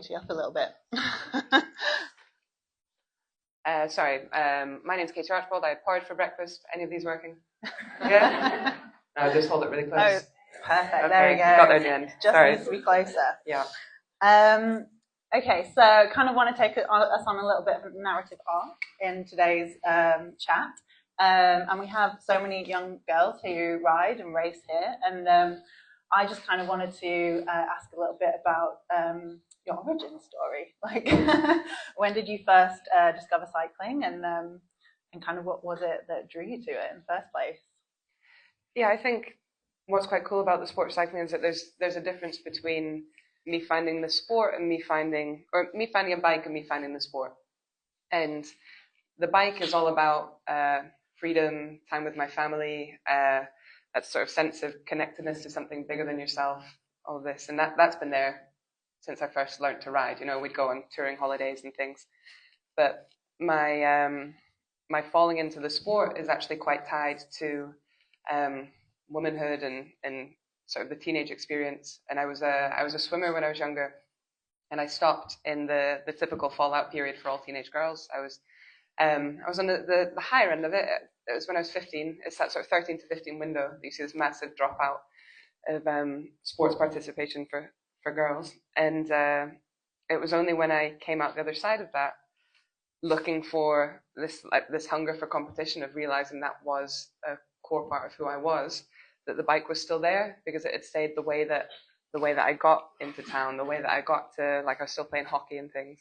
you up a little bit. My name's Katie Archibald. I had porridge for breakfast. Any of these working? Yeah? No, just hold it really close. Oh, perfect. Okay. There we go. Got there in the end. Just Sorry. needs to be closer. Yeah. Okay, so kind of want to take us on a little bit of a narrative arc in today's chat. And we have so many young girls who ride and race here. And I just kind of wanted to ask a little bit about your origin story. Like, when did you first discover cycling, and kind of what was it that drew you to it in the first place? Yeah, I think what's quite cool about the sport of cycling is that there's a difference between me finding the sport and me finding a bike and me finding the sport. And the bike is all about freedom, time with my family, that sort of sense of connectedness to something bigger than yourself, all this. And that's been there since I first learned to ride. You know, we'd go on touring holidays and things. But my falling into the sport is actually quite tied to womanhood and sort of the teenage experience. And I was a swimmer when I was younger, and I stopped in the typical fallout period for all teenage girls. I was on the higher end of it. It was when I was 15. It's that sort of 13 to 15 window that you see this massive dropout of sports participation for girls. And it was only when I came out the other side of that, looking for this hunger for competition, of realizing that was a core part of who I was, that the bike was still there, because it had stayed the way that I got into town, the way that I got to, like, I was still playing hockey and things,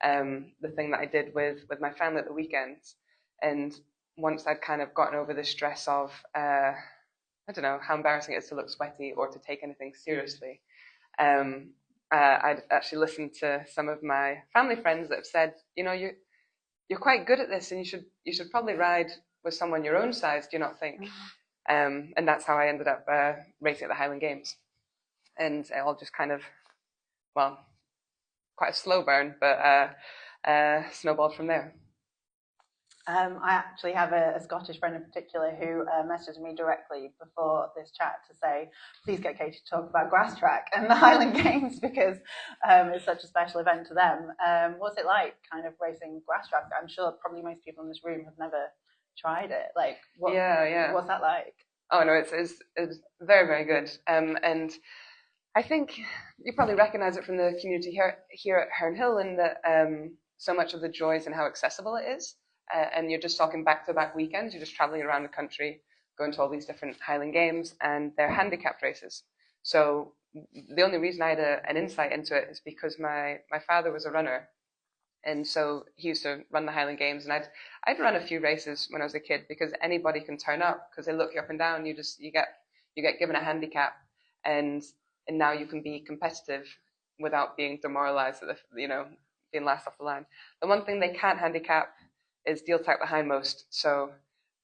and the thing that I did with my family at the weekends. And once I'd kind of gotten over the stress of I don't know how embarrassing it is to look sweaty or to take anything seriously, I'd actually listened to some of my family friends that have said, you know, you're quite good at this, and you should probably ride with someone your own size, do you not think? And that's how I ended up racing at the Highland Games. And it all just kind of, well, quite a slow burn, but snowballed from there. I actually have a Scottish friend in particular who messaged me directly before this chat to say, please get Katie to talk about grass track and the Highland Games, because it's such a special event to them. What's it like, kind of racing grass track? I'm sure probably most people in this room have never tried it. Like, what's that like? Oh no, it's very, very good. And I think you probably recognize it from the community here at Herne Hill, in that so much of the joy is in how accessible it is. And you're just talking back-to-back weekends. You're just traveling around the country, going to all these different Highland Games, and they're handicapped races. So the only reason I had an insight into it is because my father was a runner, and so he used to run the Highland Games, and I'd run a few races when I was a kid, because anybody can turn up, because they look you up and down. You get given a handicap, and now you can be competitive without being demoralized at being last off the line. The one thing they can't handicap is deal tech the hindmost. So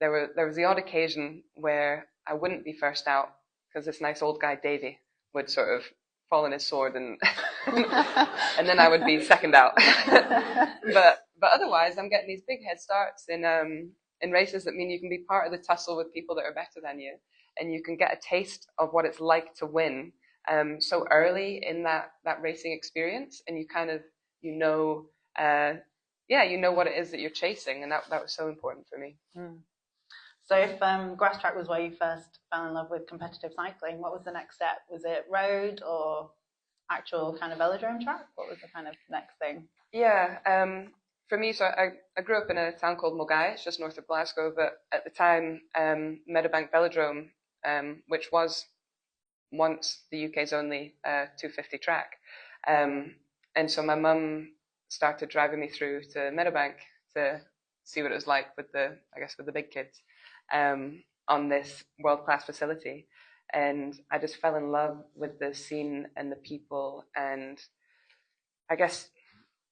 there was the odd occasion where I wouldn't be first out, because this nice old guy Davy would sort of fall on his sword, and and then I would be second out. but otherwise, I'm getting these big head starts in races that mean you can be part of the tussle with people that are better than you, and you can get a taste of what it's like to win so early in that racing experience, and you kind of you know what it is that you're chasing, and that was so important for me. So if grass track was where you first fell in love with competitive cycling, what was the next step? Was it road or actual kind of velodrome track? What was the kind of next thing? Yeah, for me, so I grew up in a town called Mulgai. It's just north of Glasgow, but at the time, Meadowbank Velodrome, which was once the UK's only 250 track, and so my mum started driving me through to Meadowbank to see what it was like with the big kids on this world-class facility. And I just fell in love with the scene and the people. And I guess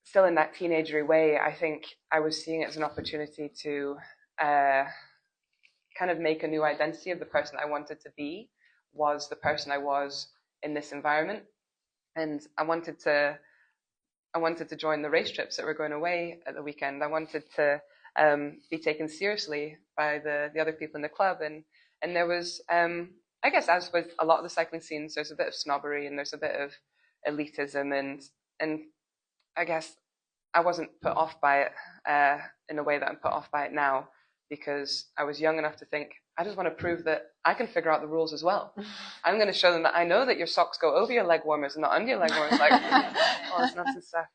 still in that teenagery way, I think I was seeing it as an opportunity to kind of make a new identity of the person I wanted to be, was the person I was in this environment. And I wanted to join the race trips that were going away at the weekend. I wanted to be taken seriously by the other people in the club, and there was I guess, as with a lot of the cycling scenes, there's a bit of snobbery and there's a bit of elitism, and and I guess I wasn't put off by it in a way that I'm put off by it now, because I was young enough to think, I just want to prove that I can figure out the rules as well. I'm going to show them that I know that your socks go over your leg warmers and not under your leg warmers, like all this nonsense stuff.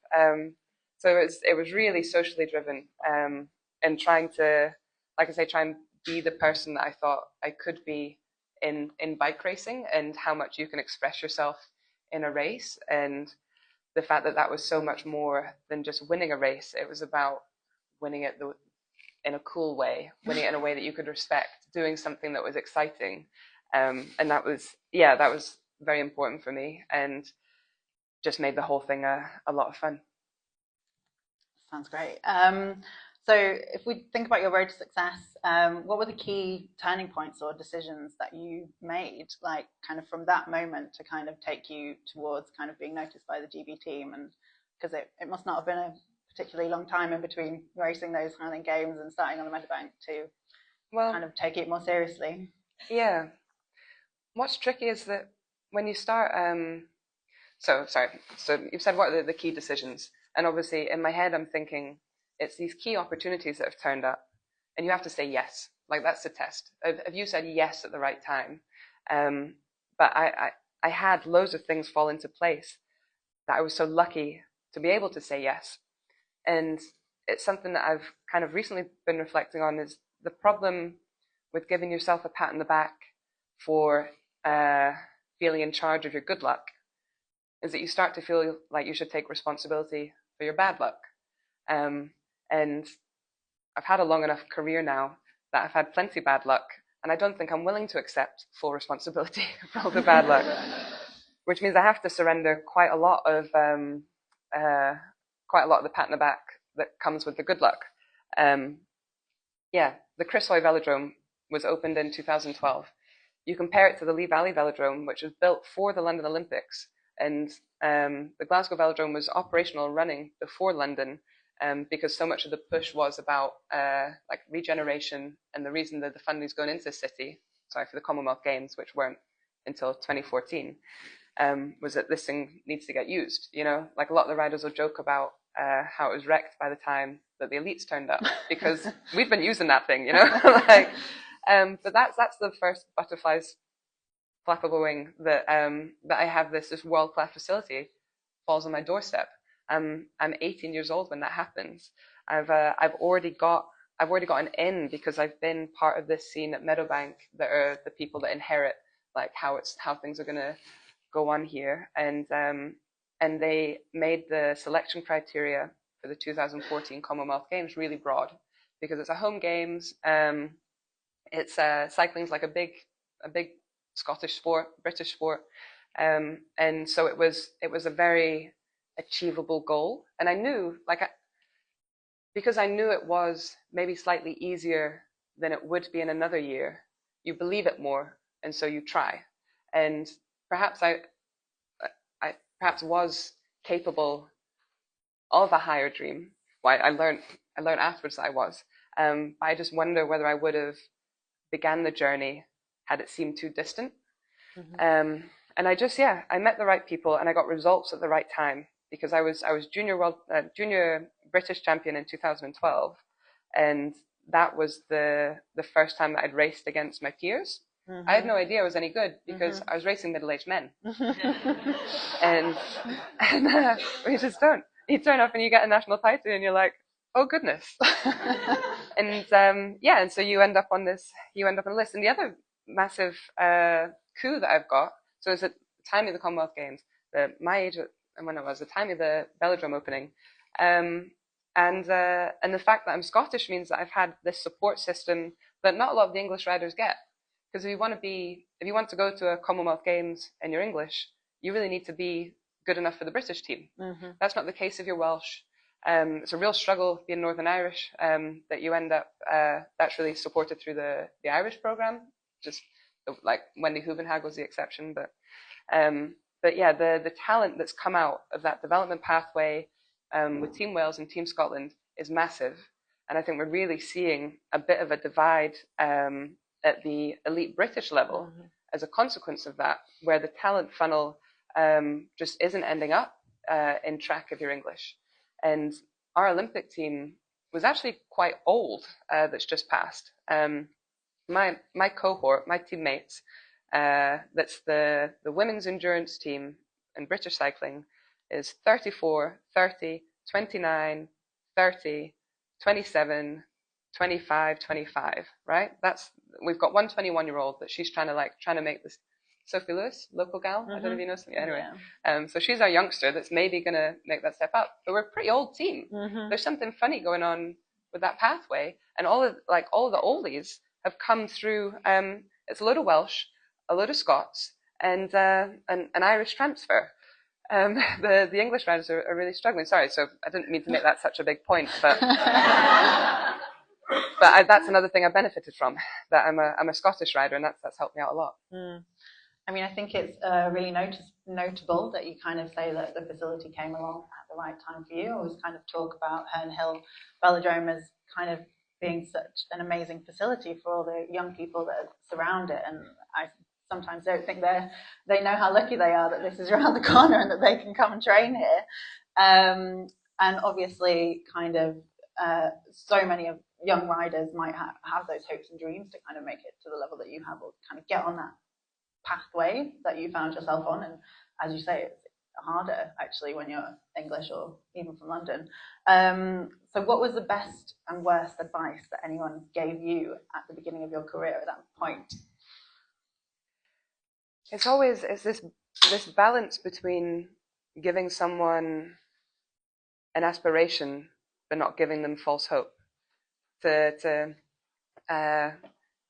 So it was really socially driven, and trying to, like I say, try and be the person that I thought I could be in bike racing, and how much you can express yourself in a race, and the fact that that was so much more than just winning a race. It was about winning it in a cool way, winning it in a way that you could respect, doing something that was exciting. And that was very important for me, and just made the whole thing a lot of fun. Sounds great. So if we think about your road to success, what were the key turning points or decisions that you made, like kind of from that moment to kind of take you towards kind of being noticed by the GB team? And because it must not have been a particularly long time in between racing those kind of games and starting on the Meadowbank to kind of take it more seriously. Yeah. What's tricky is that when you start, so you've said what are the key decisions? And obviously in my head I'm thinking, it's these key opportunities that have turned up, and you have to say yes. Like, that's the test. Have you said yes at the right time? But I had loads of things fall into place that I was so lucky to be able to say yes. And it's something that I've kind of recently been reflecting on, is the problem with giving yourself a pat on the back for feeling in charge of your good luck is that you start to feel like you should take responsibility for your bad luck. And I've had a long enough career now that I've had plenty of bad luck, and I don't think I'm willing to accept full responsibility for all the bad luck, which means I have to surrender quite a lot of the pat on the back that comes with the good luck. The Chris Hoy Velodrome was opened in 2012. You compare it to the Lee Valley Velodrome, which was built for the London Olympics, and the Glasgow Velodrome was operational and running before London, because so much of the push was about like regeneration, and the reason that the funding's going into the city, for the Commonwealth Games, which weren't until 2014, was that this thing needs to get used. You know, like a lot of the riders will joke about how it was wrecked by the time that the elites turned up, because we've been using that thing, you know. But that's the first butterfly's flap of a wing that I have this world-class facility falls on my doorstep. I'm 18 years old when that happens. I've already got an in, because I've been part of this scene at Meadowbank that are the people that inherit like how things are going to go on here, and they made the selection criteria for the 2014 Commonwealth Games really broad, because it's a home games. It's cycling's like a big Scottish sport, British sport, and so it was a very achievable goal. And I knew, because I knew it was maybe slightly easier than it would be in another year, you believe it more, and so you try. And perhaps I perhaps was capable of a higher dream. Well, I learned afterwards that I was. But I just wonder whether I would have began the journey had it seemed too distant. Mm-hmm. And I met the right people, and I got results at the right time, because I was junior British champion in 2012, and that was the first time that I'd raced against my peers. Mm-hmm. I had no idea I was any good, because I was racing middle-aged men, and we just don't. You turn up and you get a national title, and you're like, oh goodness. And and so you end up on this list. And the other massive coup that I've got, so it's at the time of the Commonwealth Games, my age and when it was the time of the velodrome opening, and the fact that I'm Scottish means that I've had this support system that not a lot of the English riders get. Because if you want to go to a Commonwealth Games and you're English, you really need to be good enough for the British team. Mm-hmm. That's not the case if you're Welsh. It's a real struggle being Northern Irish, that you end up, that's really supported through the Irish program. Just like Wendy Huvenhagel's the exception, but yeah, the talent that's come out of that development pathway with Team Wales and Team Scotland is massive. And I think we're really seeing a bit of a divide at the elite British level as a consequence of that, where the talent funnel just isn't ending up. in track if you're English. And our Olympic team was actually quite old, that's just passed. My cohort, my teammates, that's the women's endurance team in British cycling, is 34, 30, 29, 30, 27, 25, 25, right? We've got one 21-year-old that she's trying to make this, Sophie Lewis, local gal. I don't know if you know something. Anyway, so she's our youngster that's maybe going to make that step up. But we're a pretty old team. There's something funny going on with that pathway, and all of the oldies have come through. It's a load of Welsh, a load of Scots, and an Irish transfer. The English riders are really struggling. Sorry, so I didn't mean to make that such a big point, but that's another thing I benefited from. That I'm a Scottish rider, and that's helped me out a lot. I mean, I think it's really notable that you kind of say that the facility came along at the right time for you. I always kind of talk about Herne Hill Velodrome as kind of being such an amazing facility for all the young people that surround it, and I sometimes don't think they know how lucky they are that this is around the corner and that they can come and train here. And obviously, kind of so many of young riders might have those hopes and dreams to kind of make it to the level that you have, or kind of get on that pathway that you found yourself on. And as you say, it's harder actually when you're English or even from London. So what was the best and worst advice that anyone gave you at the beginning of your career at that point? It's this balance between giving someone an aspiration but not giving them false hope. To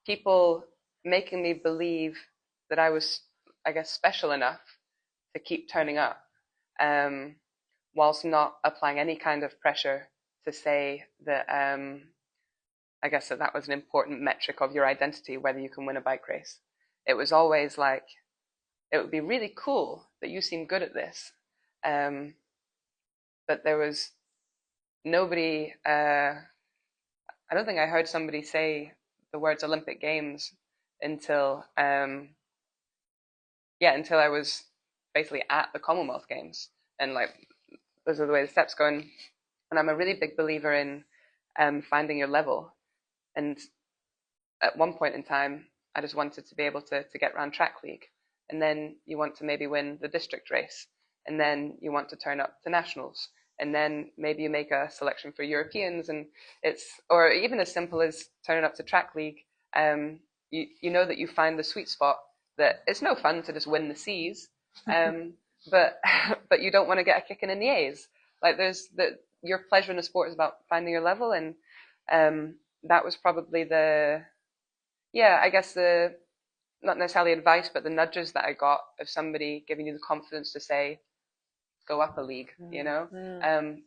people making me believe that I was, I guess, special enough to keep turning up, whilst not applying any kind of pressure to say that, I guess that was an important metric of your identity, whether you can win a bike race. It was always like, it would be really cool that you seem good at this. But there was nobody, I don't think I heard somebody say the words Olympic Games until until I was basically at the Commonwealth Games, and like those are the way the steps go. And I'm a really big believer in finding your level. And at one point in time, I just wanted to be able to get around track league, and then you want to maybe win the district race, and then you want to turn up to nationals, and then maybe you make a selection for Europeans, and or even as simple as turning up to track league. You know that you find the sweet spot, that it's no fun to just win the C's, but you don't want to get a kicking in the A's. Like your pleasure in the sport is about finding your level, and that was probably I guess not necessarily advice, but the nudges that I got of somebody giving you the confidence to say, go up a league,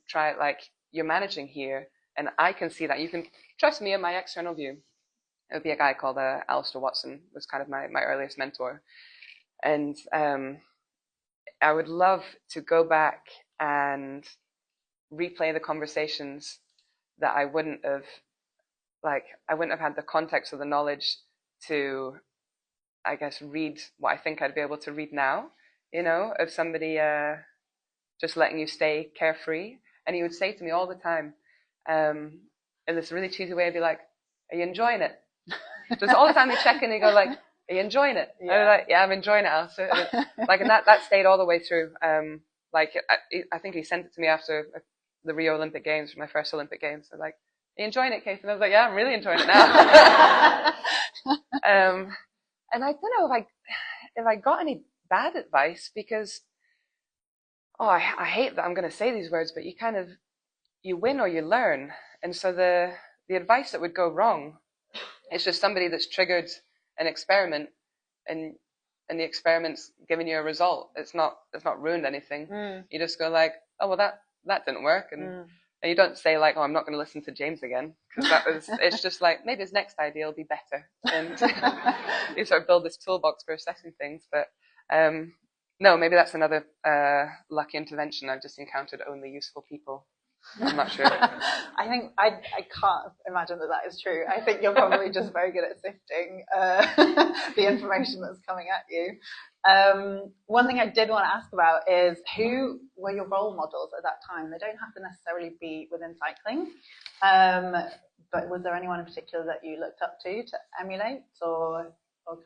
try it, like you're managing here, and I can see that. You can trust me in my external view. It would be a guy called Alistair Watson, was kind of my earliest mentor. And I would love to go back and replay the conversations that I wouldn't have had the context or the knowledge to, I guess, read what I think I'd be able to read now, of somebody just letting you stay carefree. And he would say to me all the time, in this really cheesy way, I'd be like, are you enjoying it? Just all the time he'd check in and he'd go like, are you enjoying it? Yeah. I was like, yeah, I'm enjoying it, Alistair. And that stayed all the way through. I think he sent it to me after the Rio Olympic Games, my first Olympic Games. So like, are you enjoying it, Katie? And I was like, yeah, I'm really enjoying it now. And I don't know if I got any bad advice, because I hate that I'm going to say these words, but you win or you learn. And so the advice that would go wrong, it's just somebody that's triggered an experiment, and the experiment's giving you a result. It's not ruined anything. You just go like, oh well, that didn't work, and you don't say like, oh, I'm not going to listen to James again, because it's just like, maybe his next idea will be better, and you sort of build this toolbox for assessing things. But no, maybe that's another lucky intervention. I've just encountered only useful people. I'm not sure. I think I can't imagine that is true. I think you're probably just very good at sifting the information that's coming at you. One thing I did want to ask about is who were your role models at that time? They don't have to necessarily be within cycling, but was there anyone in particular that you looked up to emulate, or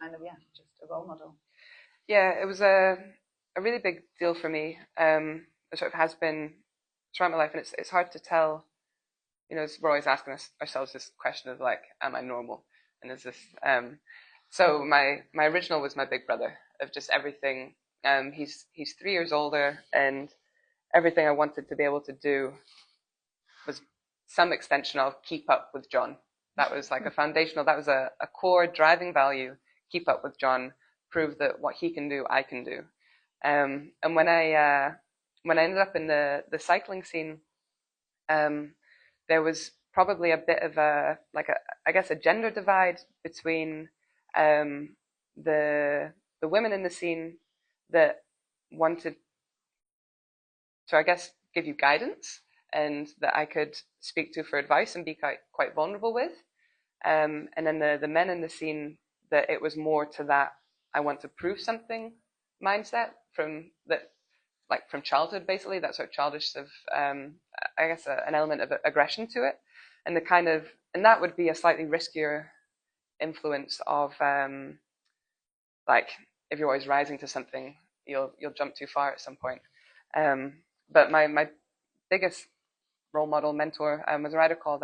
kind of just a role model? Yeah, it was a really big deal for me. It sort of has been throughout my life, and it's hard to tell. We're always asking ourselves this question of like, am I normal? And is this so my original was my big brother, of just everything. He's 3 years older, and everything I wanted to be able to do was some extension of keep up with John. That was like that was a core driving value. Keep up with John, prove that what he can do, I can do. And when I ended up in the cycling scene, there was probably a bit of a gender divide between the women in the scene that wanted to, I guess, give you guidance and that I could speak to for advice and be quite vulnerable with. And then the men in the scene that it was more to that I want to prove something mindset from childhood, basically, that sort of childish of, I guess, an element of aggression to it. And and that would be a slightly riskier influence of, if you're always rising to something, you'll jump too far at some point. But my biggest role model mentor was a writer called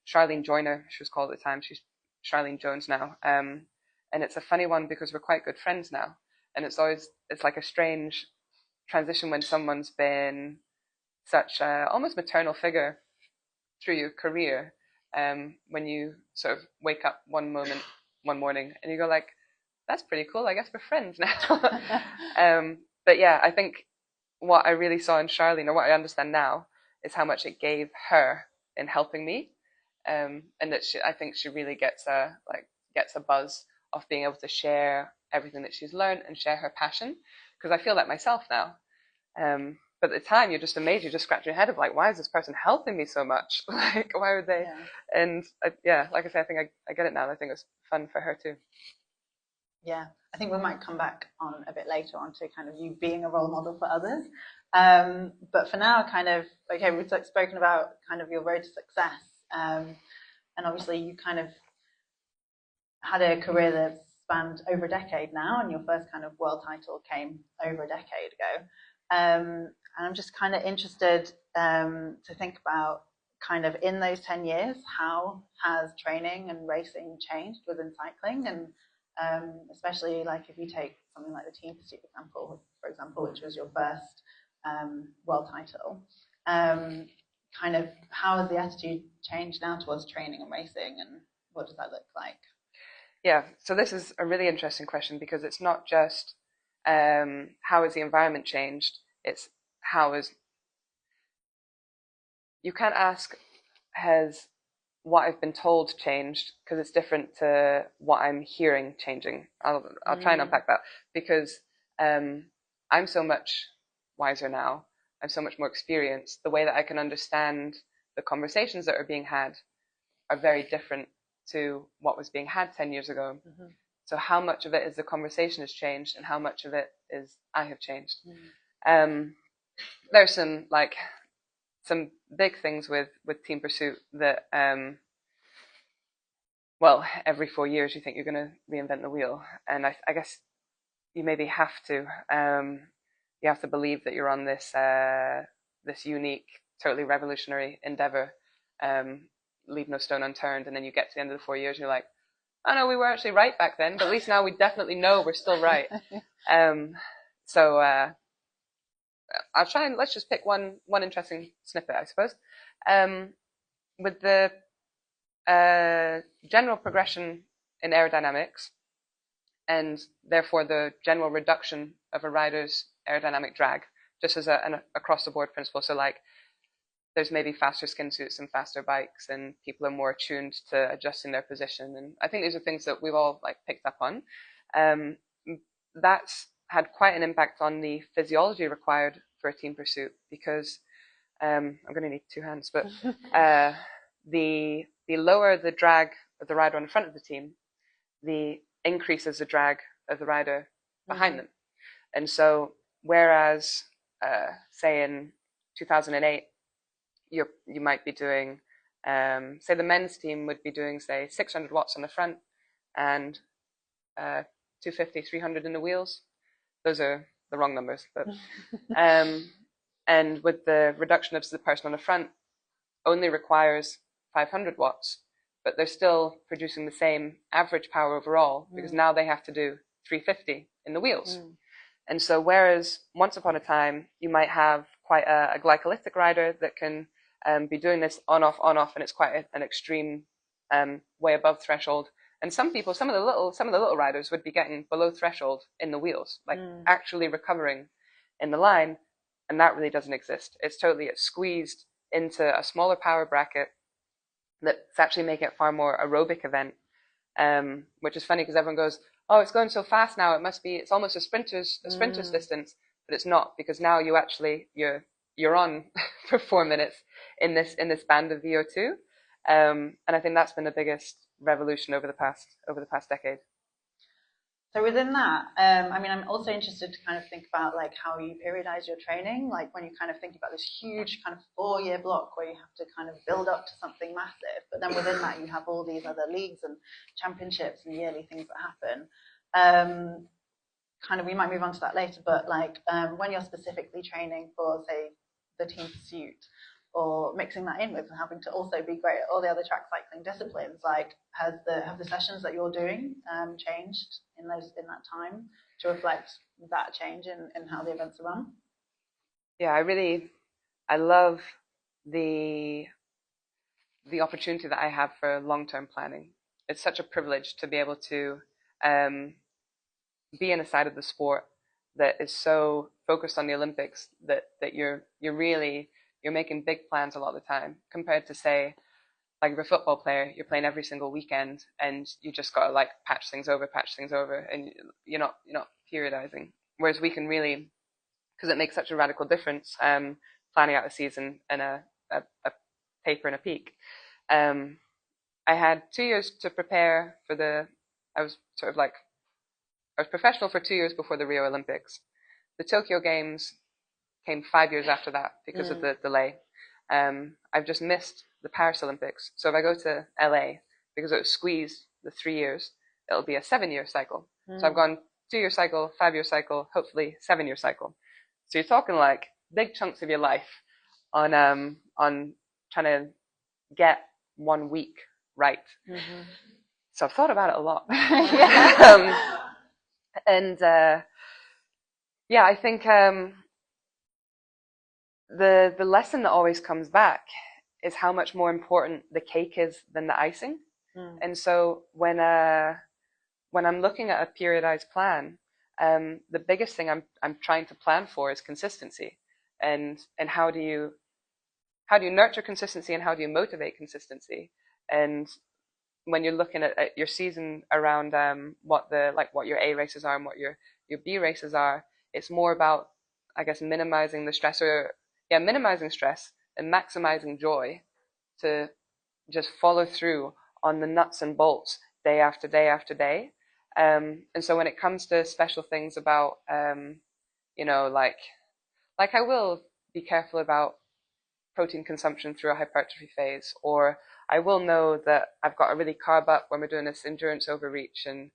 Charlene Joyner. She was called at the time. She's Charlene Jones now. And it's a funny one because we're quite good friends now. And it's like a strange transition when someone's been such a almost maternal figure through your career. When you sort of wake up one morning and you go like, that's pretty cool. I guess we're friends now. But yeah, I think what I really saw in Charlene, or what I understand now, is how much it gave her in helping me, and that I think she really gets a buzz of being able to share everything that she's learned and share her passion, because I feel that myself now. But at the time, you're just amazed. You just scratch your head of like, why is this person helping me so much? Like, why would they? Yeah. And like I say, I think I get it now. I think it was fun for her too. Yeah, I think we might come back on a bit later on to kind of you being a role model for others. But for now, kind of, okay, we've spoken about kind of your road to success. And obviously you kind of had a career that spanned over a decade now, and your first kind of world title came over a decade ago. And I'm just kind of interested to think about kind of in those 10 years, how has training and racing changed within cycling? And especially like if you take something like the team pursuit for example, which was your first world title, kind of how has the attitude changed now towards training and racing, and what does that look like? Yeah, so this is a really interesting question, because it's not just how has the environment changed, it's you can't ask has what I've been told changed, because it's different to what I'm hearing changing. I'll try and unpack that, because I'm so much wiser now. I'm so much more experienced. The way that I can understand the conversations that are being had are very different to what was being had 10 years ago. Mm-hmm. So how much of it is the conversation has changed, and how much of it is I have changed? Mm. There's some big things with team pursuit that, every 4 years you think you're going to reinvent the wheel. And I guess you maybe have to. You have to believe that you're on this unique, totally revolutionary endeavor. Leave no stone unturned. And then you get to the end of the 4 years and you're like, oh no, we were actually right back then, but at least now we definitely know we're still right. So I'll try and let's just pick one interesting snippet, I suppose. With the general progression in aerodynamics, and therefore the general reduction of a rider's aerodynamic drag, just as an across-the-board principle. So like, there's maybe faster skin suits and faster bikes, and people are more attuned to adjusting their position. And I think these are things that we've all picked up on. That's had quite an impact on the physiology required for a team pursuit, because I'm going to need two hands, but the lower the drag of the rider on the front of the team, the increases the drag of the rider behind them. And so, whereas, say in 2008, you might be doing, say the men's team would be doing, say, 600 watts on the front and 250, 300 in the wheels. Those are the wrong numbers, but and with the reduction of the person on the front only requires 500 watts, but they're still producing the same average power overall because now they have to do 350 in the wheels. And so whereas once upon a time you might have quite a glycolytic rider that can be doing this on off, and it's quite an extreme way above threshold. And some of the little riders would be getting below threshold in the wheels, like actually recovering in the line, and that really doesn't exist. It's squeezed into a smaller power bracket that's actually making it a far more aerobic event, which is funny because everyone goes, "Oh, it's going so fast now. It's almost a sprinter's distance," but it's not, because now you're on for 4 minutes in this band of VO2, and I think that's been the biggest revolution over the past decade. So within that, I'm also interested to kind of think about like how you periodize your training, like when you kind of think about this huge kind of 4-year block where you have to kind of build up to something massive, but then within that you have all these other leagues and championships and yearly things that happen. Kind of, we might move on to that later, but like when you're specifically training for, say, the team pursuit, or mixing that in with having to also be great at all the other track cycling disciplines, like have the sessions that you're doing changed in that time to reflect that change in how the events are run? Yeah, I love the opportunity that I have for long-term planning. It's such a privilege to be able to be in a side of the sport that is so focused on the Olympics that you're making big plans a lot of the time, compared to, say, like if you're a football player, you're playing every single weekend and you just got to like patch things over, and you're not periodizing. Whereas we can really, because it makes such a radical difference, planning out a season and a paper and a peak. I had 2 years to prepare for I was professional for 2 years before the Rio Olympics. The Tokyo Games came 5 years after that because of the delay. I've just missed the Paris Olympics. So if I go to LA, because it was squeezed the 3 years, it'll be a 7-year cycle. So I've gone 2-year cycle, 5-year cycle, hopefully 7-year cycle. So you're talking like big chunks of your life on trying to get 1 week right. So I've thought about it a lot. I think the lesson that always comes back is how much more important the cake is than the icing. And so when I'm looking at a periodized plan, the biggest thing I'm trying to plan for is consistency, and how do you nurture consistency, and how do you motivate consistency? And when you're looking at your season around what your A races are and what your B races are, it's more about, I guess, minimizing stress and maximizing joy, to just follow through on the nuts and bolts day after day after day. And so when it comes to special things about, like I will be careful about protein consumption through a hypertrophy phase, or I will know that I've got to really carb up when we're doing this endurance overreach, and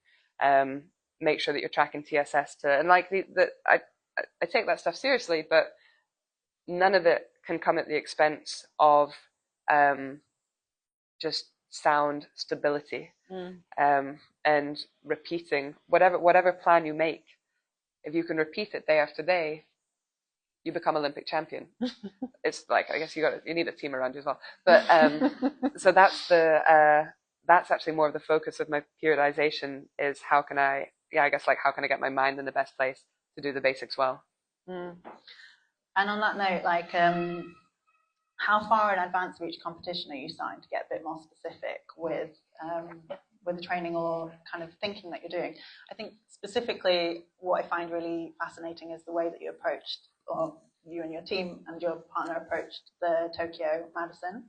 make sure that you're tracking TSS I take that stuff seriously, but none of it can come at the expense of just sound stability, and repeating whatever plan you make. If you can repeat it day after day, you become Olympic champion. It's like, I guess you need a team around you as well. But so that's actually more of the focus of my periodization, is how can I get my mind in the best place to do the basics well. And on that note, like, how far in advance of each competition are you starting to get a bit more specific with the training or kind of thinking that you're doing? I think specifically what I find really fascinating is the way that you approached, or you and your team and your partner approached the Tokyo Marathon,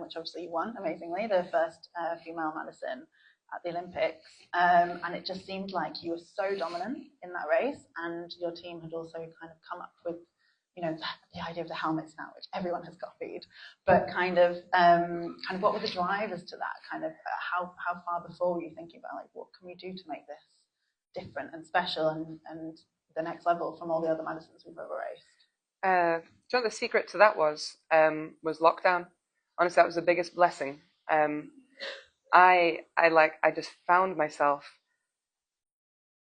which obviously you won amazingly, the first female marathon at the Olympics. And it just seemed like you were so dominant in that race, and your team had also kind of come up with, you know, the idea of the helmets now, which everyone has copied. But kind of what were the drivers to that? Kind of how far before were you thinking about, like, what can we do to make this different and special and the next level from all the other marathons we've ever raced? Do you know what the secret to that was lockdown. Honestly, that was the biggest blessing. I just found myself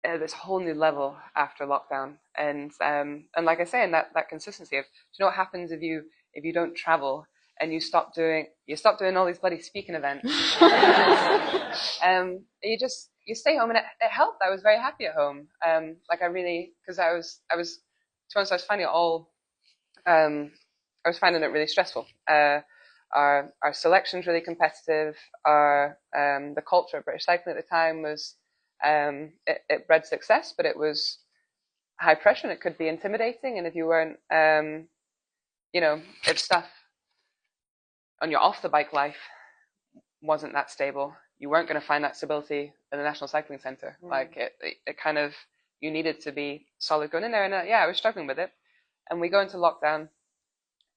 at this whole new level after lockdown, and like I say, in that consistency of, do you know what happens if you don't travel and you stop doing all these bloody speaking events? You stay home, and it helped. I was very happy at home. Because I was to be honest, I was finding it all. I was finding it really stressful. Our selection's really competitive. The culture of British cycling at the time was it bred success, but it was high pressure and it could be intimidating. And if you weren't, if stuff on your off the bike life wasn't that stable, you weren't going to find that stability in the National Cycling Centre. Like it kind of, you needed to be solid going in there. And I was struggling with it. And we go into lockdown,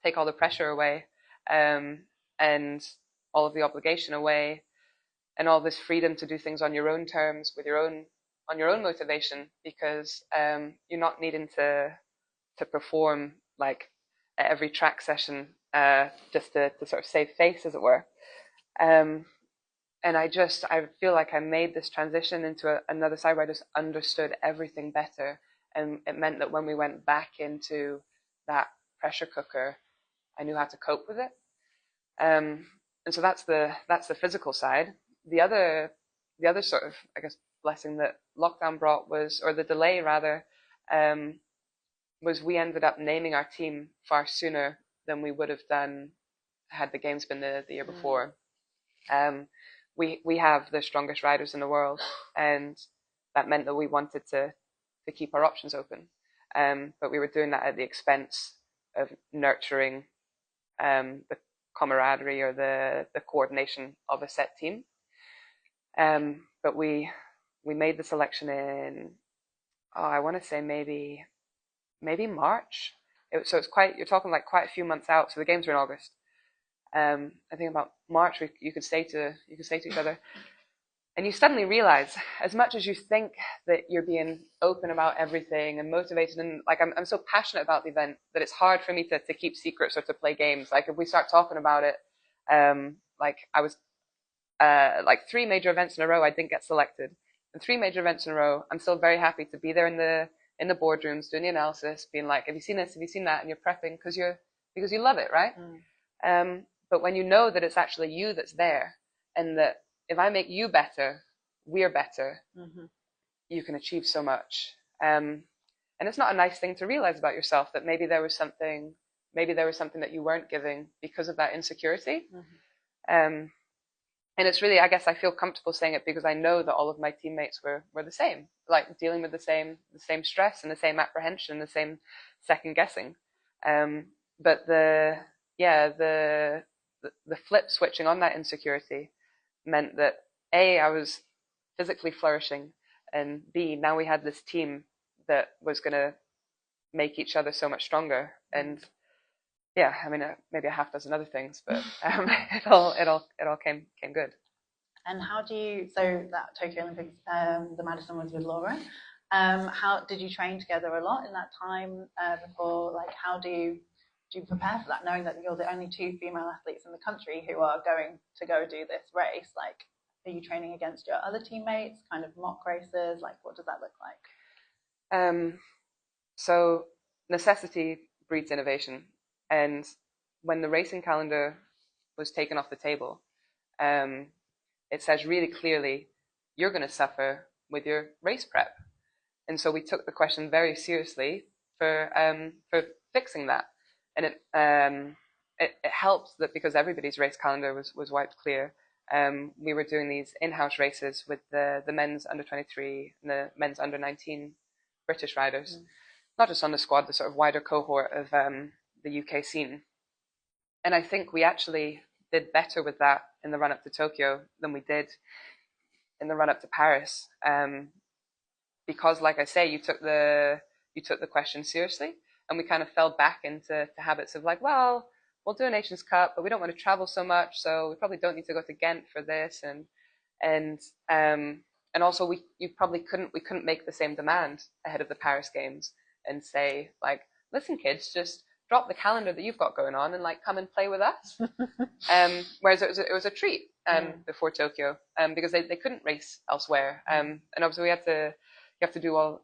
take all the pressure away, and all of the obligation away, and all this freedom to do things on your own terms, with on your own motivation, because you're not needing to perform like at every track session just to sort of save face, as it were. And I feel like I made this transition into another side where I just understood everything better. And it meant that when we went back into that pressure cooker, I knew how to cope with it. And so that's the physical side. The other sort of, I guess, blessing that lockdown brought was, or the delay rather, was we ended up naming our team far sooner than we would have done had the games been the year before. We have the strongest riders in the world, and that meant that we wanted to keep our options open. But we were doing that at the expense of nurturing the camaraderie or the coordination of a set team. But we made the selection in, I want to say maybe March. So it's quite, you're talking like quite a few months out. So the games were in August. I think about March you could say to each other, and you suddenly realize, as much as you think that you're being open about everything and motivated, and like I'm so passionate about the event that it's hard for me to keep secrets or to play games. Like if we start talking about it, like I was like 3 major events in a row I didn't get selected, and 3 major events in a row I'm still very happy to be there in the boardrooms doing the analysis, being like, have you seen this, have you seen that, and you're prepping because you love it, right? But when you know that it's actually you that's there, and that if I make you better, we're better, you can achieve so much. And it's not a nice thing to realize about yourself, that maybe there was something that you weren't giving because of that insecurity. And it's really, I guess I feel comfortable saying it because I know that all of my teammates were the same, like dealing with the same stress and the same apprehension, the same second guessing. But the flip switching on that insecurity meant that A, I was physically flourishing, and B, now we had this team that was going to make each other so much stronger. And yeah, I mean, maybe a half dozen other things, but it all came good. And so that Tokyo Olympics, the marathon was with Laura. How did you train together a lot in that time before? Like, how do you prepare for that, knowing that you're the only 2 female athletes in the country who are going to go do this race? Like, are you training against your other teammates, kind of mock races? Like, what does that look like? So necessity breeds innovation. And when the racing calendar was taken off the table, it says really clearly, you're going to suffer with your race prep. And so we took the question very seriously for fixing that. And it helped that because everybody's race calendar was wiped clear, we were doing these in-house races with the men's under 23 and the men's under 19 British riders. not just on the squad, the sort of wider cohort of the UK scene. And I think we actually did better with that in the run-up to Tokyo than we did in the run-up to Paris. Because, like I say, you took the question seriously, and we kind of fell back into habits of like, well, we'll do a Nations Cup, but we don't want to travel so much, so we probably don't need to go to Ghent for this, and also we couldn't make the same demand ahead of the Paris Games and say like, listen, kids, just drop the calendar that you've got going on and like come and play with us. Whereas it was a treat before Tokyo because they couldn't race elsewhere, and obviously you have to do all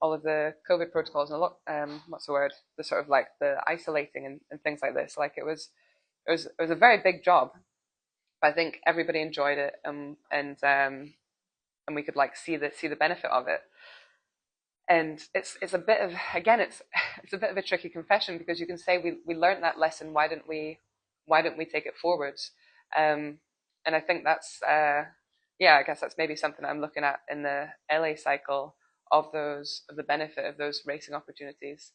of the COVID protocols and a lot what's the word, the sort of like the isolating and things like this. Like it was a very big job, but I think everybody enjoyed it, and we could like see the benefit of it. And it's a bit of, again, it's a bit of a tricky confession, because you can say we learned that lesson. Why didn't we take it forwards? And I think that's I guess that's maybe something I'm looking at in the LA cycle of the benefit of those racing opportunities.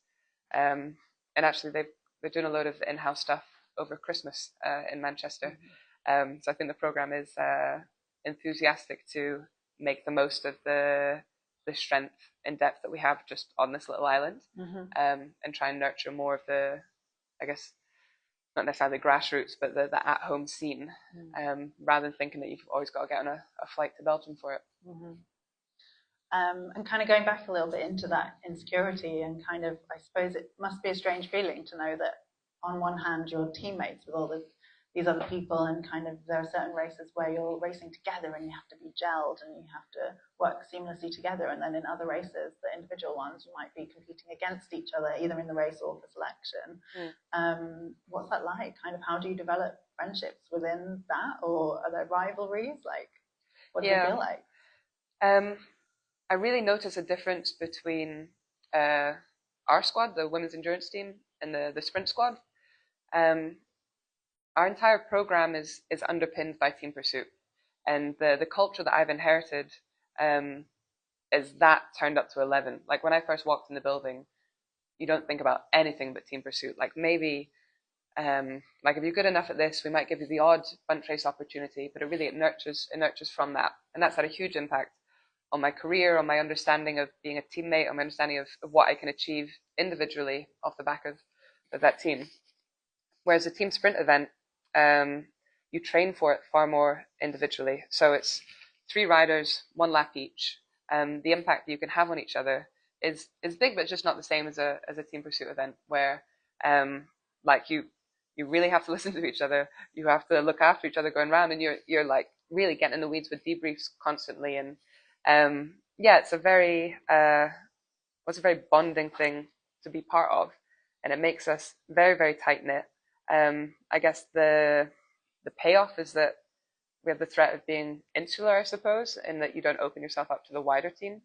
And actually they're doing a load of in-house stuff over Christmas in Manchester. So I think the program is enthusiastic to make the most of the strength and depth that we have just on this little island, and try and nurture more of the, I guess, not necessarily grassroots, but the at-home scene, rather than thinking that you've always got to get on a flight to Belgium for it. And kind of going back a little bit into that insecurity, and kind of, I suppose it must be a strange feeling to know that on one hand you're teammates with all these other people, and kind of there are certain races where you're racing together and you have to be gelled and you have to work seamlessly together, and then in other races, the individual ones, you might be competing against each other either in the race or for selection. What's that like? Kind of, how do you develop friendships within that, or are there rivalries? Like, what do you feel like? I really notice a difference between our squad, the women's endurance team, and the sprint squad. Our entire program is underpinned by team pursuit, and the culture that I've inherited is that turned up to 11. Like when I first walked in the building, you don't think about anything but team pursuit. Like maybe, like if you're good enough at this, we might give you the odd bunch race opportunity, but it nurtures from that, and that's had a huge impact on my career, on my understanding of being a teammate, on my understanding of what I can achieve individually off the back of that team. Whereas a team sprint event, you train for it far more individually. So it's 3 riders, 1 lap each. The impact that you can have on each other is big, but just not the same as a team pursuit event, where like you really have to listen to each other. You have to look after each other going around, and you're like really getting in the weeds with debriefs constantly. And it's a very bonding thing to be part of, and it makes us very, very tight knit. I guess the payoff is that we have the threat of being insular, I suppose, in that you don't open yourself up to the wider team.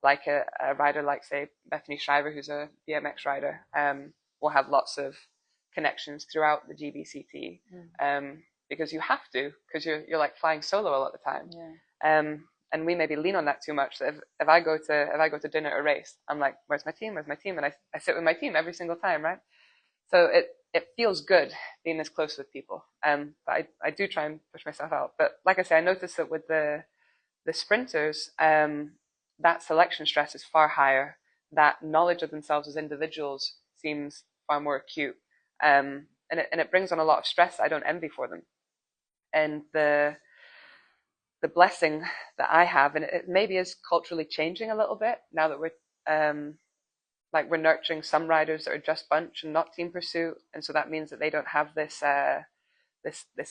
Like a rider like, say, Bethany Shriver, who's a BMX rider, will have lots of connections throughout the GBCT, because you have to, because you're like flying solo a lot of the time. And we maybe lean on that too much. That if I go to dinner at a race, I'm like, where's my team? And I sit with my team every single time, right? So it feels good being this close with people. But I do try and push myself out. But like I say, I noticed that with the sprinters, that selection stress is far higher. That knowledge of themselves as individuals seems far more acute. And it brings on a lot of stress I don't envy for them. And the blessing that I have, and it maybe is culturally changing a little bit now that we're nurturing some riders that are just bunch and not team pursuit, and so that means that they don't have this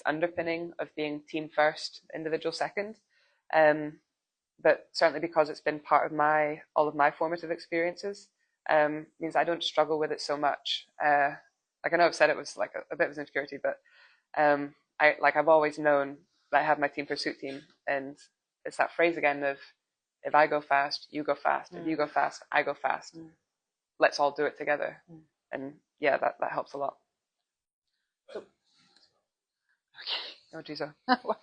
underpinning of being team first, individual second. But certainly because it's been part of all of my formative experiences, means I don't struggle with it so much. Like I know I've said it was like a bit of an insecurity, but I've always known that I have my team pursuit team, and it's that phrase again of, if I go fast, you go fast. If you go fast, I go fast. Let's all do it together. And yeah, that helps a lot. So, oh, geez. Wow.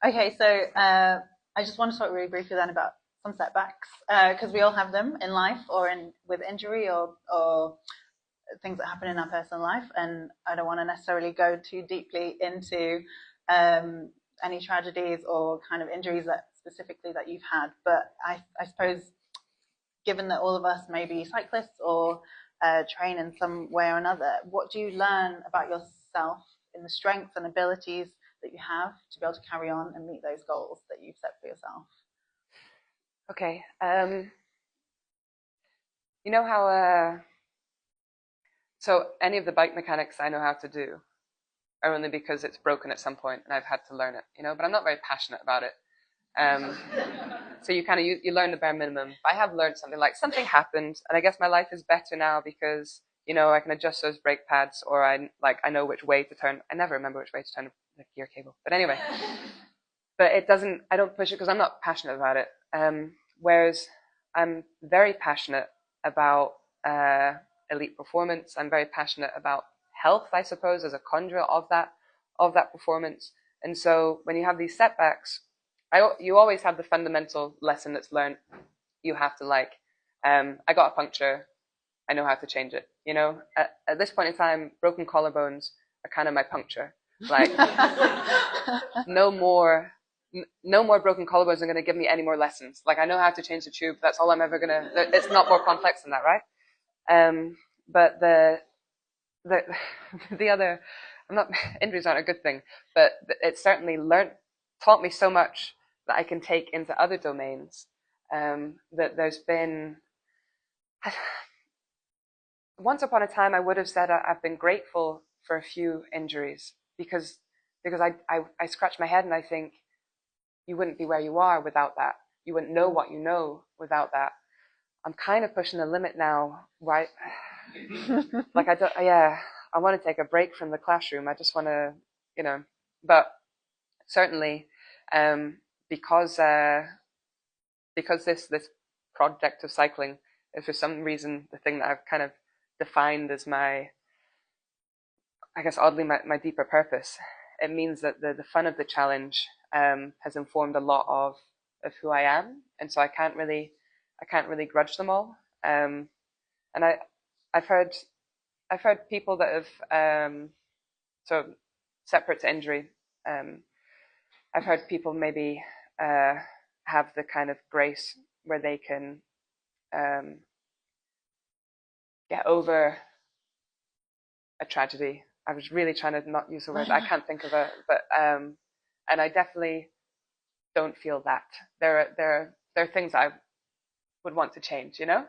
Okay, so I just want to talk really briefly then about some setbacks, because we all have them in life or with injury or things that happen in our personal life. And I don't want to necessarily go too deeply into any tragedies or kind of injuries that specifically that you've had. But I suppose, given that all of us may be cyclists or train in some way or another, what do you learn about yourself in the strengths and abilities that you have to be able to carry on and meet those goals that you've set for yourself? Okay. You know how, so any of the bike mechanics I know how to do are only because it's broken at some point and I've had to learn it, but I'm not very passionate about it. So you kind of, you learn the bare minimum. I have learned something, like something happened, and I guess my life is better now because, I can adjust those brake pads, or I know which way to turn. I never remember which way to turn the gear cable. But anyway, but I don't push it because I'm not passionate about it. Whereas I'm very passionate about elite performance. I'm very passionate about health, I suppose, as a conduit of that performance. And so when you have these setbacks, you always have the fundamental lesson that's learned. You have to I got a puncture, I know how to change it. At this point in time, broken collarbones are kind of my puncture. No more broken collarbones are going to give me any more lessons. I know how to change the tube. That's all I'm ever going to. It's not more complex than that, right? But the other, injuries aren't a good thing, but it certainly taught me so much that I can take into other domains. That there's been, once upon a time, I would have said I've been grateful for a few injuries because I scratch my head and I think you wouldn't be where you are without that. You wouldn't know what you know without that. I'm kind of pushing the limit now, right? I want to take a break from the classroom. I just want to, but certainly, because this project of cycling is for some reason the thing that I've kind of defined as my, I guess oddly, my deeper purpose. It means that the fun of the challenge has informed a lot of who I am, and so I can't really grudge them all. And I've heard people that have so separate to injury. I've heard people maybe have the kind of grace where they can get over a tragedy. I was really trying to not use the word. I can't think of it, but and I definitely don't feel that. There are things I would want to change, and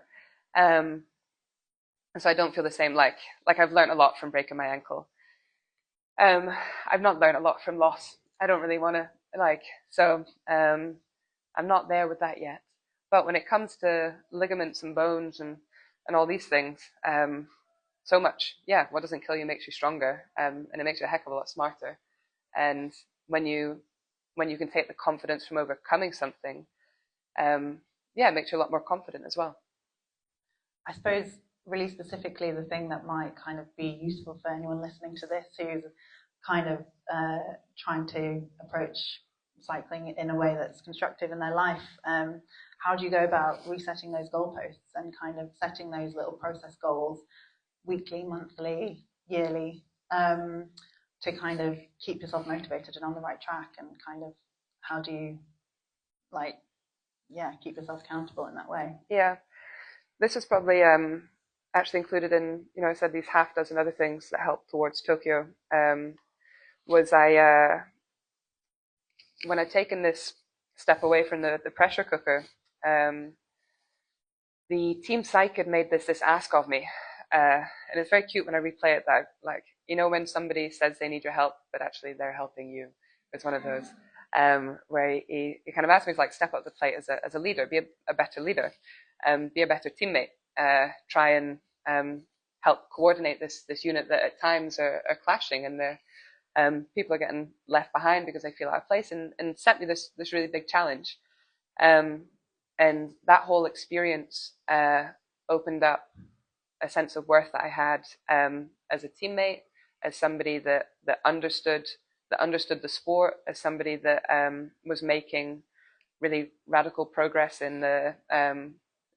so I don't feel the same. Like I've learned a lot from breaking my ankle. I've not learned a lot from loss. I don't really want to so. I'm not there with that yet. But when it comes to ligaments and bones and all these things, so much, what doesn't kill you makes you stronger, and it makes you a heck of a lot smarter. And when you can take the confidence from overcoming something, it makes you a lot more confident as well. I suppose really specifically the thing that might kind of be useful for anyone listening to this who's kind of trying to approach cycling in a way that's constructive in their life. How do you go about resetting those goalposts and kind of setting those little process goals weekly, monthly, yearly, to kind of keep yourself motivated and on the right track, and kind of how do you keep yourself accountable in that way? Yeah, this is probably actually included in, I said these half dozen other things that helped towards Tokyo. Was when I'd taken this step away from the pressure cooker, the team psych had made this ask of me, and it's very cute when I replay it. That when somebody says they need your help, but actually they're helping you. It's one of those where he kind of asked me to step up the plate as a leader, be a better leader, be a better teammate, try and help coordinate this unit that at times are clashing, and people are getting left behind because they feel out of place, and set me this really big challenge. And that whole experience opened up a sense of worth that I had as a teammate, as somebody that understood the sport, as somebody that was making really radical progress in the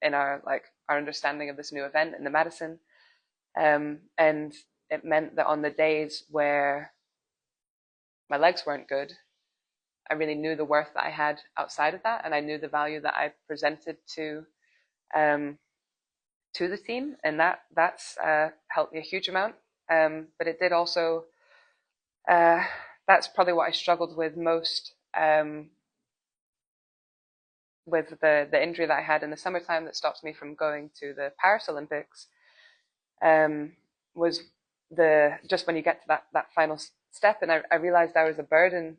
in our understanding of this new event in the Madison, and it meant that on the days where my legs weren't good, I really knew the worth that I had outside of that, and I knew the value that I presented to the team, and that's helped me a huge amount. But it did also. That's probably what I struggled with most. With the injury that I had in the summertime that stopped me from going to the Paris Olympics, was just when you get to that final step, and I realized I was a burden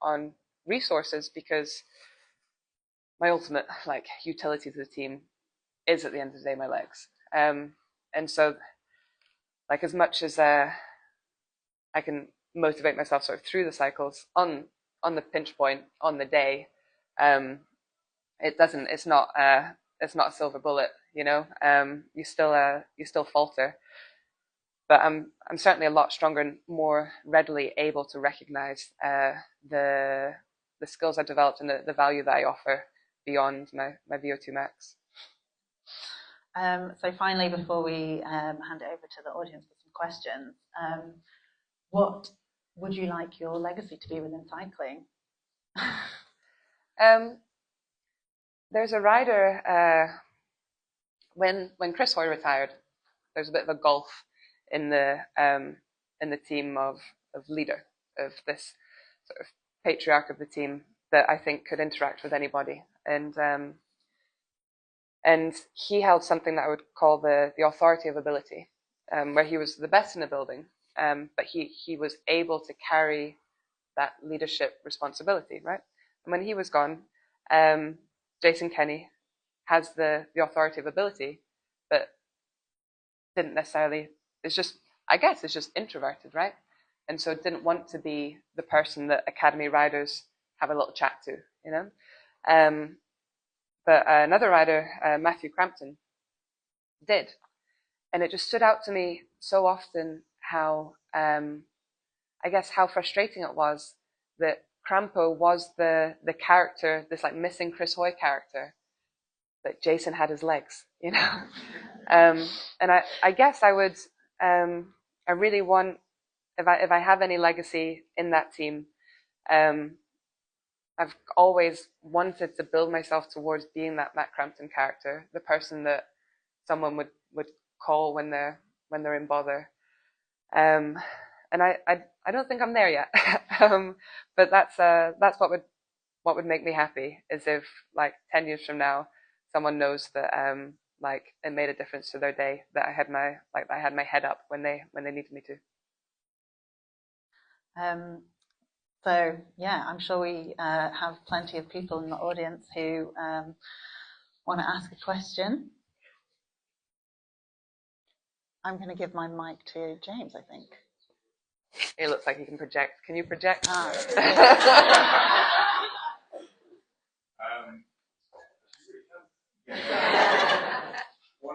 on resources, because my ultimate utility to the team is at the end of the day my legs, and so as much as I can motivate myself sort of through the cycles on the pinch point on the day, it's not a silver bullet, you still falter, but I'm certainly a lot stronger and more readily able to recognize the skills I developed and the value that I offer beyond my VO2 max. So finally, before we hand it over to the audience for some questions, what would you like your legacy to be within cycling? There's a rider, when Chris Hoy retired, there's a bit of a gulf in the team of leader, of this sort of patriarch of the team that I think could interact with anybody. And he held something that I would call the authority of ability, where he was the best in the building, but he was able to carry that leadership responsibility, right? And when he was gone, Jason Kenny has the authority of ability, but didn't necessarily, it's just introverted, right? And so didn't want to be the person that academy riders have a little chat to, but another rider, Matthew Crampton, did. And it just stood out to me so often how, how frustrating it was that Crampo was the character, this missing Chris Hoy character, that Jason had his legs, and I guess I would, I really want, if I have any legacy in that team, I've always wanted to build myself towards being that Matt Crampton character, the person that someone would call when they're in bother. And I don't think I'm there yet. But that's what would make me happy, is if 10 years from now someone knows that it made a difference to their day, that I had my head up when they needed me to. So yeah, I'm sure we have plenty of people in the audience who want to ask a question. I'm going to give my mic to James, I think. It looks like he can project. Can you project? One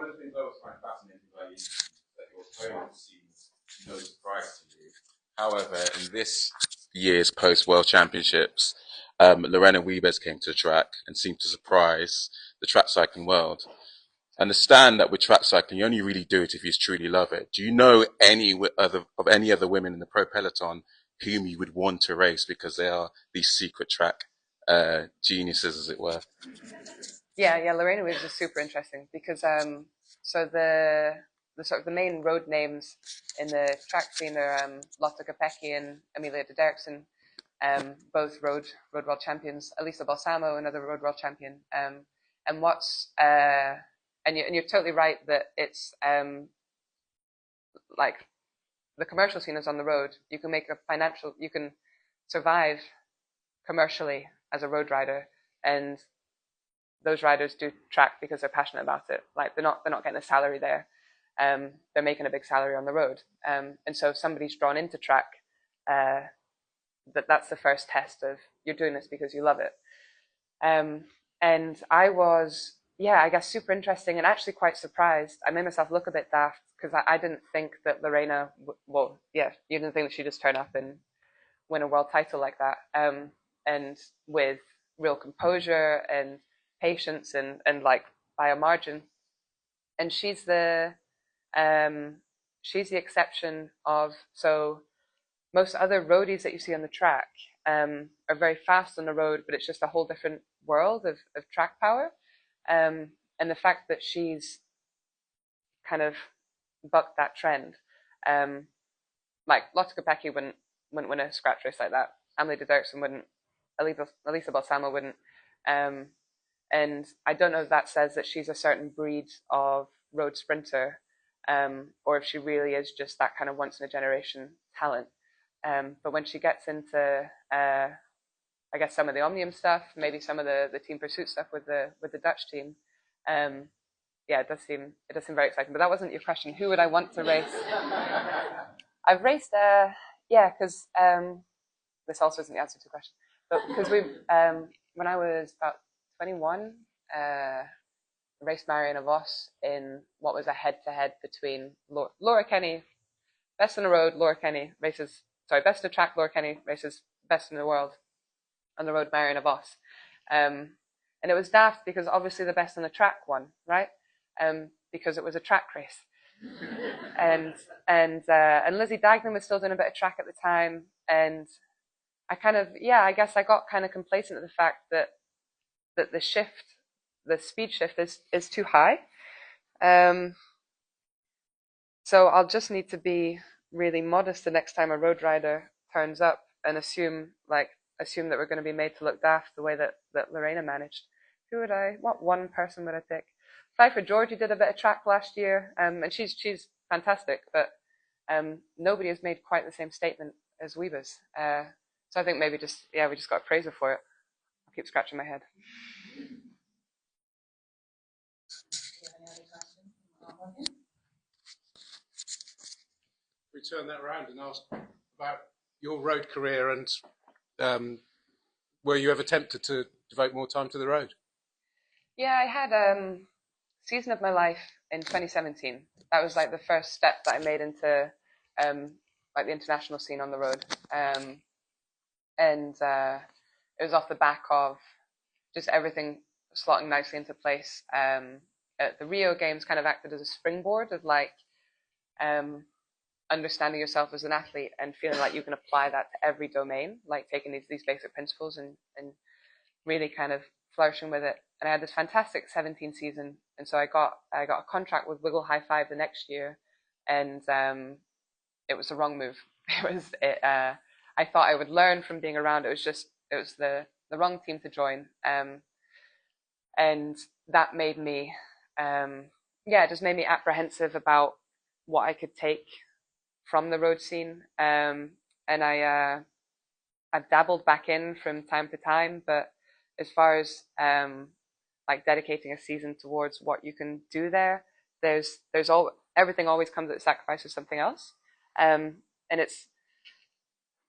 of the things I was quite fascinated by is that your opponent seems no surprise to you. However, in this year's post-World Championships, Lorena Wiebes came to the track and seemed to surprise the track cycling world. Understand that with track cycling, you only really do it if you truly love it. Do you know any other women in the pro peloton whom you would want to race because they are these secret track geniuses, as it were? Yeah, Lorena was just super interesting because so the sort of the main road names in the track scene are Lotte Kopecky and Emilia de Derksen, both road world champions. Elisa Balsamo, another road world champion. And what's and you're totally right that it's the commercial scene is on the road. You can survive commercially as a road rider, and those riders do track because they're passionate about it. They're not getting a salary there. They're making a big salary on the road. And so if somebody's drawn into track, that's the first test of you're doing this because you love it. And I was, I guess, super interesting and actually quite surprised. I made myself look a bit daft because I didn't think that Lorena, you didn't think that she'd just turn up and win a world title like that. And with real composure and patience and like by a margin. And she's the exception of, so most other roadies that you see on the track are very fast on the road, but it's just a whole different world of track power. And the fact that she's kind of bucked that trend, like Lotte Kopecky wouldn't win a scratch race like that. Amelie de Dirksen wouldn't. Elisa Balsamo wouldn't. And I don't know if that says that she's a certain breed of road sprinter, or if she really is just that kind of once in a generation talent. But when she gets into, I guess, some of the Omnium stuff, maybe some of the team pursuit stuff with the Dutch team, yeah, it does seem very exciting. But that wasn't your question. Who would I want to race? I've raced, yeah, because this also isn't the answer to the question, but because when I was about 21, raced Marianne Vos in what was a head-to-head between Laura Kenny, best on the road, best of track, Laura Kenny races best in the world on the road, Marianne Vos. And it was daft because obviously the best on the track won, right? Because it was a track race. and Lizzie Dagenham was still doing a bit of track at the time, and I guess I got kind of complacent with the fact that the speed shift is too high. So I'll just need to be really modest the next time a road rider turns up and assume that we're going to be made to look daft the way that Lorena managed. What one person would I pick? Pfeiffer Georgie did a bit of track last year, and she's fantastic, but nobody has made quite the same statement as Wiebes. So I think maybe we just got to praise her for it. I'll keep scratching my head. We turn that around and ask about your road career, and were you ever tempted to devote more time to the road? Yeah, I had a season of my life in 2017. That was like the first step that I made into like the international scene on the road. And it was off the back of just everything slotting nicely into place. At the Rio Games kind of acted as a springboard of like understanding yourself as an athlete and feeling like you can apply that to every domain, like taking these basic principles and really kind of flourishing with it. And I had this fantastic 17 season, and so I got a contract with Wiggle High Five the next year, and it was the wrong move. I thought I would learn from being around. It was the wrong team to join, and that made me it just made me apprehensive about what I could take from the road scene. And I've dabbled back in from time to time, but as far as like dedicating a season towards what you can do there, everything always comes at the sacrifice of something else. And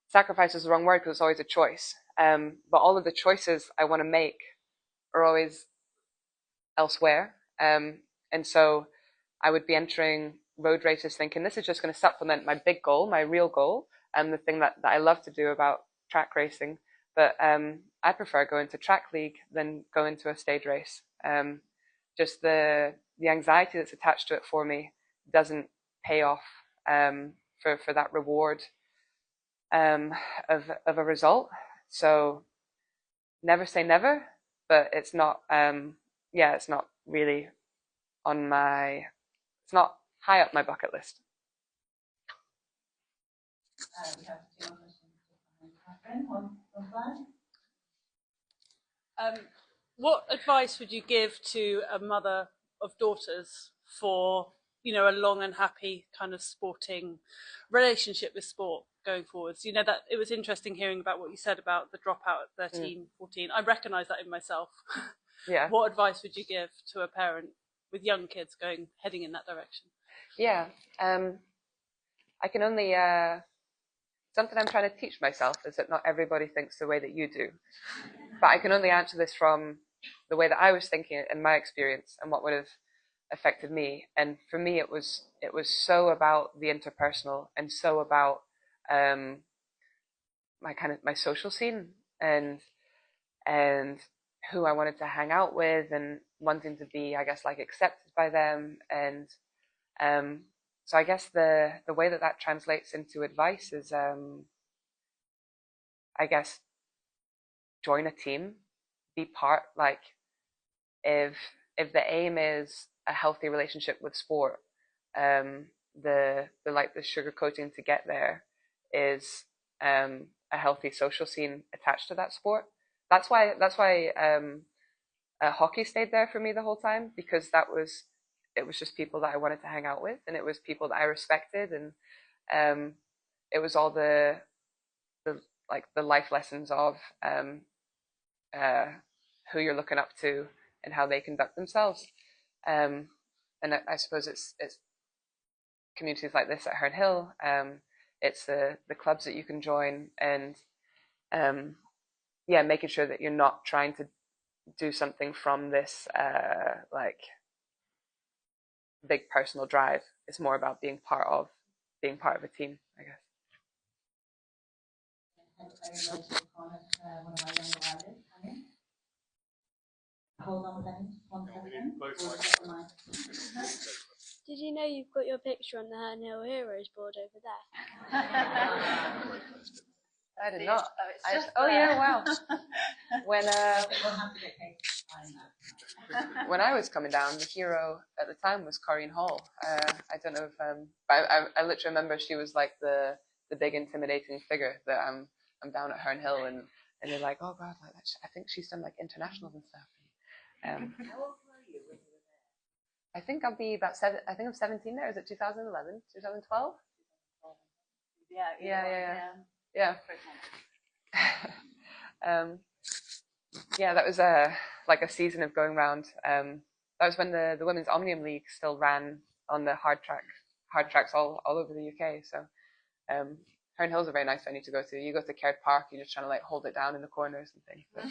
sacrifice is the wrong word because it's always a choice. But all of the choices I want to make are always elsewhere. And so I would be entering road races thinking this is just going to supplement my big goal, my real goal, and the thing that I love to do about track racing. But I prefer going to track league than going to a stage race. Just the anxiety that's attached to it for me doesn't pay off for that reward of a result. So never say never, but it's not it's not really it's not high up my bucket list. We have two more questions. Catherine, one slide. What advice would you give to a mother of daughters for, a long and happy kind of sporting relationship with sport going forwards? That it was interesting hearing about what you said about the dropout at 13, 14. I recognise that in myself. Yeah. What advice would you give to a parent with young kids heading in that direction? Yeah. I can only something I'm trying to teach myself is that not everybody thinks the way that you do. But I can only answer this from the way that I was thinking in my experience and what would have affected me. And for me, it was so about the interpersonal and so about my social scene. And and who I wanted to hang out with, and wanting to be, I guess, like accepted by them. And so I guess the way that translates into advice is, I guess, join a team, be part, like, if the aim is a healthy relationship with sport, the sugarcoating to get there is a healthy social scene attached to that sport. That's why hockey stayed there for me the whole time, because it was just people that I wanted to hang out with, and it was people that I respected, and it was all the life lessons of who you're looking up to and how they conduct themselves. And I suppose it's communities like this at Herne Hill. It's the clubs that you can join, and making sure that you're not trying to do something from this like big personal drive. It's more about being part of a team, I guess. Hold on, then. 1 second. Did you know you've got your picture on the Herne Hill Heroes board over there? I did not. Yeah, wow. When I was coming down, the hero at the time was Corinne Hall. I don't know if I literally remember she was like the big intimidating figure that I'm down at Herne Hill, and they're like, oh god, like that, I think she's done like internationals and stuff. How old were you when you were there? I think I'll be about I think I'm 17 there. Is it 2011, 2012? Yeah. That was like a season of going around. That was when the Women's Omnium League still ran on the hard tracks all over the UK. So Herne Hill's a very nice venue to go to. You go to Caird Park, you're just trying to like hold it down in the corners and things. But,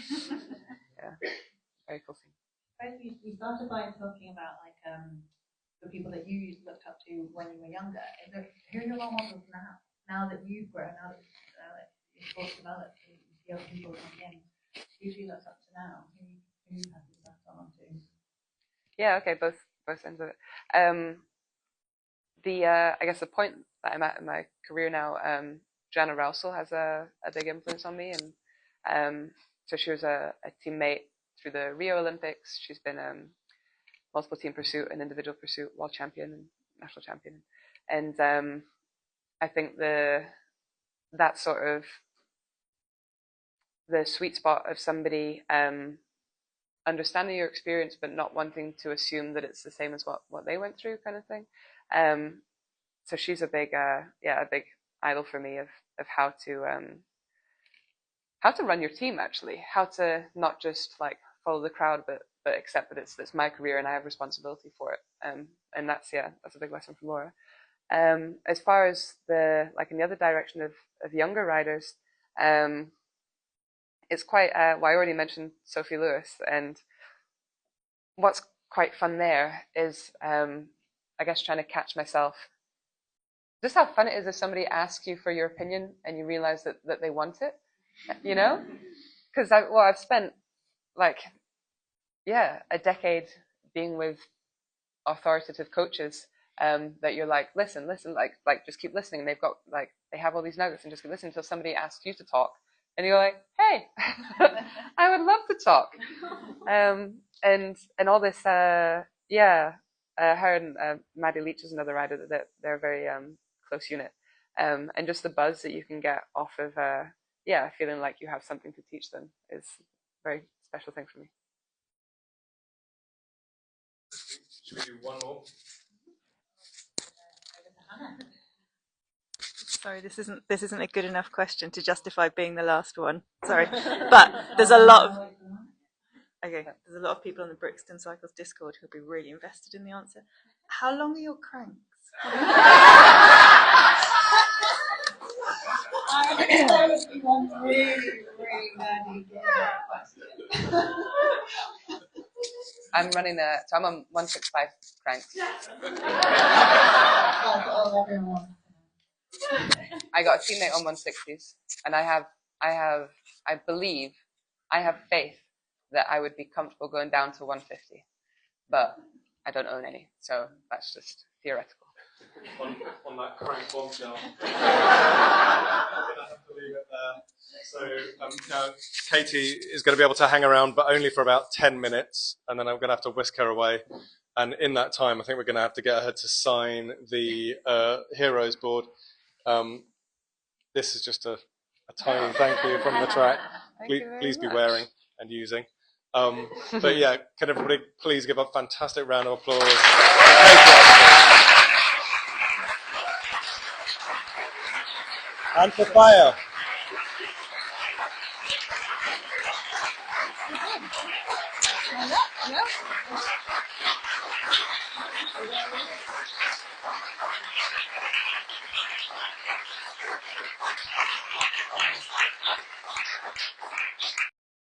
yeah, very cool scene. You started by talking about like the people that you looked up to when you were younger. Who are your role models now? Now that you've grown, now that your sport's developed, you see other people come in. Who do you look up to now? Who have you passed on to? Yeah, okay, both ends of it. I guess the point that I'm at in my career now, Joanna Rousel has a big influence on me, and so she was a teammate through the Rio Olympics. She's been multiple team pursuit and individual pursuit, world champion and national champion, and I think that sort of the sweet spot of somebody understanding your experience but not wanting to assume that it's the same as what they went through, kind of thing. So she's a big idol for me of how to run your team, actually, how to not just like follow the crowd but accept that it's my career and I have responsibility for it. And that's a big lesson from Laura. As far as in the other direction of younger riders, it's quite I already mentioned Sophie Lewis, and what's quite fun there is I guess trying to catch myself just how fun it is if somebody asks you for your opinion and you realize that they want it, you know, because I've spent a decade being with authoritative coaches that you're like, listen, like just keep listening. And they've got they have all these nuggets, and just keep listening until somebody asks you to talk, and you're like, hey, I would love to talk. And all this, her and Maddie Leach is another rider that they're a very close unit, and just the buzz that you can get off of feeling like you have something to teach them is a very special thing for me. Should we do one more? Sorry, this isn't a good enough question to justify being the last one. Sorry, but there's a lot of people on the Brixton Cycles Discord who'll be really invested in the answer. How long are your cranks? One really nerdy question. I'm running so I'm on 165 cranks. I got a teammate on 160s, and I believe I have faith that I would be comfortable going down to 150, but I don't own any, so that's just theoretical. On that crank bombshell. I'm gonna have to leave it there. So now Katie is going to be able to hang around, but only for about 10 minutes, and then I'm going to have to whisk her away. And in that time, I think we're going to have to get her to sign the Heroes board. This is just a tiny thank you from the track. Please be wearing and using. But yeah, can everybody please give a fantastic round of applause for Katie Archibald. And for Fire. Yeah.